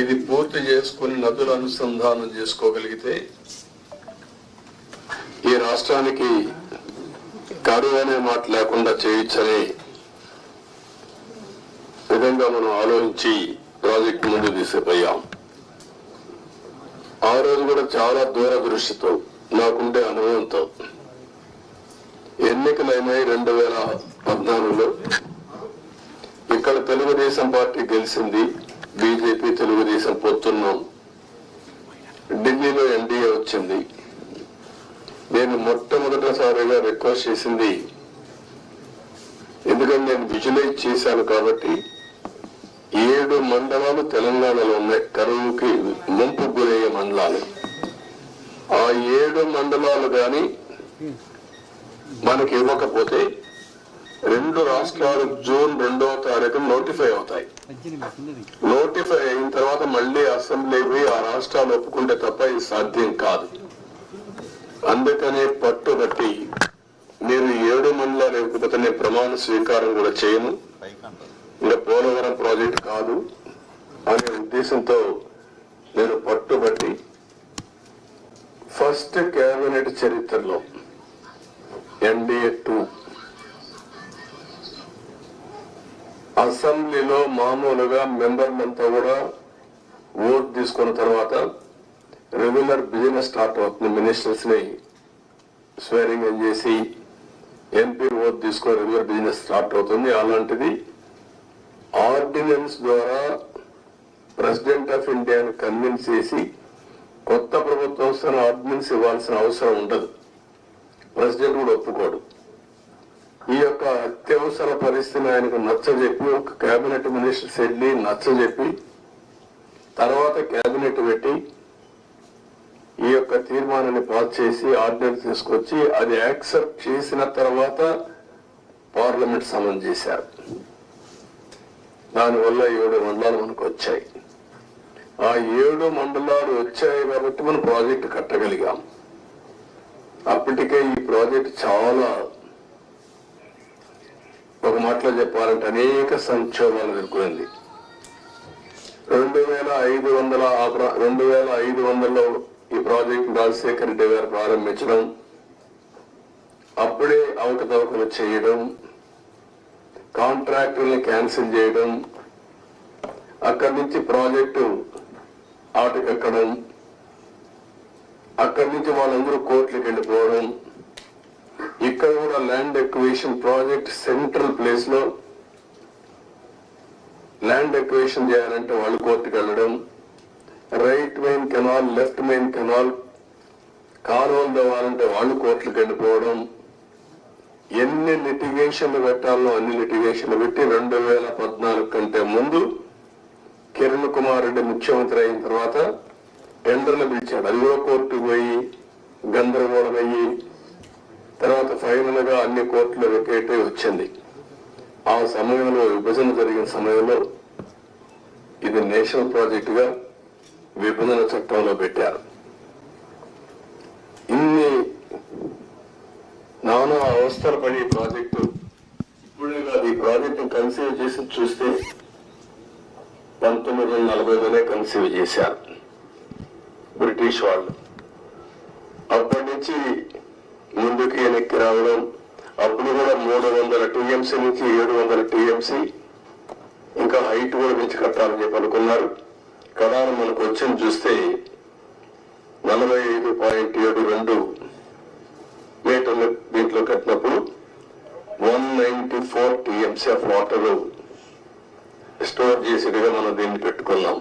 ఇది పూర్తి చేసుకుని నదుల అనుసంధానం చేసుకోగలిగితే ఈ రాష్ట్రానికి కరువు అనే మాట లేకుండా చేయొచ్చనే విధంగా మనం ఆలోచించి ప్రాజెక్టు ముందు తీసుకుపోయాం. ఆ రోజు కూడా చాలా దూరదృష్టితో నాకుండే అనుభవంతో ఎన్నికలైనాయి 2014లో. ఇక్కడ తెలుగుదేశం పార్టీ గెలిచింది, బీజేపీ తెలుగుదేశం పొత్తున్నాం. ఢిల్లీలో ఎన్డీఏ వచ్చింది. నేను మొట్టమొదటిసారిగా రిక్వెస్ట్ చేసింది, ఎందుకంటే నేను విజువలైజ్ చేశాను కాబట్టి 7 మండలాలు తెలంగాణలో ఉన్నాయి కరువుకి ముంపు గురయ్యే మండలాలు. ఆ 7 మండలాలు కానీ మనకి ఇవ్వకపోతే 2 రాష్ట్రాలు జూన్ 2వ తారీఖు నోటిఫై అవుతాయి. నోటిఫై అయిన తర్వాత మళ్ళీ అసెంబ్లీ పోయి ఆ రాష్ట్రాలు ఒప్పుకుంటే తప్ప ఇది సాధ్యం కాదు. అందుకనే పట్టుబట్టి మీరు 7 మండలాలు ఇవ్వకపోతే నేను ప్రమాణ స్వీకారం కూడా చేయను, ఇంకా పోలవరం ప్రాజెక్ట్ కాదు అనే ఉద్దేశంతో నేను పట్టుబట్టి ఫస్ట్ కేబినెట్ చరిత్రలో ఎన్డీఏ 2 అసెంబ్లీలో మామూలుగా మెంబర్లంతా కూడా ఓట్ తీసుకున్న తర్వాత రెగ్యులర్ బిజినెస్ స్టార్ట్ అవుతుంది. మినిస్టర్స్ ని స్వేరింగ్ ఇన్ చేసి ఎంపీ ఓట్ తీసుకొని రెగ్యులర్ బిజినెస్ స్టార్ట్ అవుతుంది. అలాంటిది ఆర్డినెన్స్ ద్వారా ప్రెసిడెంట్ ఆఫ్ ఇండియాని కన్విన్స్ చేసి కొత్త ప్రభుత్వం వస్తున్న ఆర్డినెన్స్ ఇవ్వాల్సిన అవసరం ఉండదు. ప్రెసిడెంట్ కూడా ఒప్పుకోడు. ఈ యొక్క అత్యవసర పరిస్థితిని ఆయనకు నచ్చజెప్పి ఒక కేబినెట్ మినిస్టర్స్ వెళ్ళి నచ్చజెప్పి తర్వాత కేబినెట్ పెట్టి ఈ యొక్క తీర్మానాన్ని పాస్ చేసి ఆర్డినెన్స్ తీసుకొచ్చి అది యాక్సెప్ట్ చేసిన తర్వాత పార్లమెంట్ సమన్ చేశారు. దానివల్ల 7 మండలాలు మనకు వచ్చాయి. ఆ 7 మండలాలు వచ్చాయి కాబట్టి మనం ప్రాజెక్టు కట్టగలిగాం. అప్పటికే ఈ ప్రాజెక్ట్ చాలా, ఒక మాటలో చెప్పాలంటే అనేక సంక్షోభాలు ఎదుర్కొంది. 2500లో ఈ ప్రాజెక్ట్ రాజశేఖర రెడ్డి గారు ప్రారంభించడం, అప్పుడే అవకతవకలు చేయడం, కాంట్రాక్టుల్ని క్యాన్సిల్ చేయడం, అక్కడి నుంచి ప్రాజెక్టు ఆటకెక్కడం, అక్కడి నుంచి వాళ్ళందరూ కోర్టులకు వెళ్ళిపోవడం, ఇక్కడ కూడా land acquisition project central place లో ల్యాండ్ ఎక్విజిషన్ చేయాలంటే వాళ్ళు కోర్టుకు వెళ్ళడం, right main canal left main canal కాలువలు తవ్వాలంటే వాళ్ళు కోర్టులకు వెళ్ళిపోవడం, ఎన్ని లిటిగేషన్లు పెట్టాలో అన్ని లిటిగేషన్లు పెట్టి 2014 కంటే ముందు కిరణ్ కుమార్ రెడ్డి ముఖ్యమంత్రి అయిన తర్వాత టెండర్లు పిలిచాడు. అది కూడా కోర్టుకు పోయి గందరగోళం అయ్యి తర్వాత ఫైనల్ గా అన్ని కోర్టులు వెకేట్ వచ్చింది. ఆ సమయంలో విభజన జరిగిన సమయంలో ఇది నేషనల్ ప్రాజెక్ట్ గా విభజన చట్టంలో పెట్టారు. ఇన్ని నానా అవస్థలు పడి ప్రాజెక్టు ఇప్పుడే కాదు, ఈ ప్రాజెక్టు కన్సీవ్ చేసి చూస్తే 1940లోనే కన్సీవ్ చేశారు బ్రిటిష్ వాళ్ళు. అప్పటి నుంచి ముందుకు వెనక్కి రావడం, అప్పుడు కూడా 300 టీఎంసీ నుంచి 700 టీఎంసీ ఇంకా హైట్ కూడా పెంచి కట్టాలని చెప్పి అనుకున్నారు. కడాన మనకు వచ్చింది చూస్తే 45.72 మీటర్లు దీంట్లో కట్టినప్పుడు 194 టీఎంసీ ఆఫ్ వాటర్ స్టోర్ చేసేట్టుగా మనం దీన్ని పెట్టుకున్నాం.